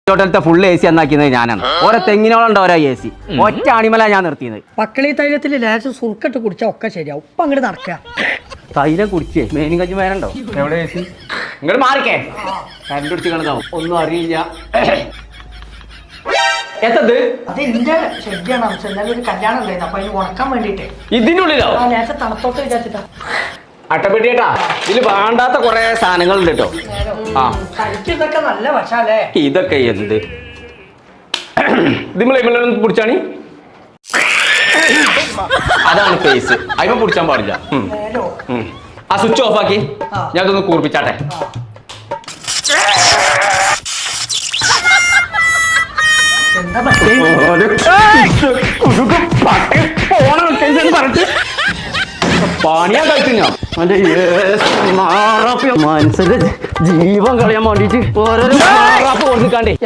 ഹോട്ടലത്തെ full AC എന്നാക്കിയത് ഞാനാണ്. ഓരോ തെങ്ങിനോളുണ്ട് ഓരോ AC. ഒറ്റ അണിമല ഞാൻ നിർത്തിയത്. പക്കളി തൈലത്തിൽ ലേശം സുർക്കിട്ട് കുടിച്ചാൽ ഒക്കെ ശരിയാവും. ഇപ്പൊ അങ്ങോട്ട് നടക്കുക. തൈലം കുടിച്ചേ മേനും കഞ്ചി മേനുണ്ടോ? എവിടെ AC? ഇങ്ങോട്ട് മാറിക്കേ. കരണ്ട് പിടിച്ച് കിടന്നാവും. ഒന്നും അറിയില്ല. എത്തത് അത് എന്റെ ശരിയാണ്. ഒരു കല്യാണം ഉണ്ടായിരുന്നു. അപ്പൊ അതിന് ഉണക്കാൻ വേണ്ടിട്ട് ഇതിനുള്ളിലോ? ലേശം തണുത്തോട്ട് വിചാരിച്ചിട്ടാ. അട്ടപ്പെട്ടിയേട്ടാ, ഇതില് വേണ്ടാത്ത കൊറേ സാധനങ്ങളുണ്ട് കേട്ടോ. ആ ഇതൊക്കെ നല്ല വശാലേ. ഇതൊക്കെ എന്ത് ഇതിമ്മളൊന്നും പിടിച്ചാണി. അതാണ് ഫേസ്. അതിമ പിടിച്ചാൻ പാടില്ല. ആ സ്വിച്ച് ഓഫ് ആക്കി ഞാൻ ഇതൊന്ന് കൂർപ്പിച്ചാട്ടെ. എന്താ പണിയാ കഴിച്ചു ഞാൻ മനസ്സിന്റെ ജീവൻ കളയാൻ വേണ്ടിട്ട് ഓരോരോ കൊടുക്കാണ്ടേ.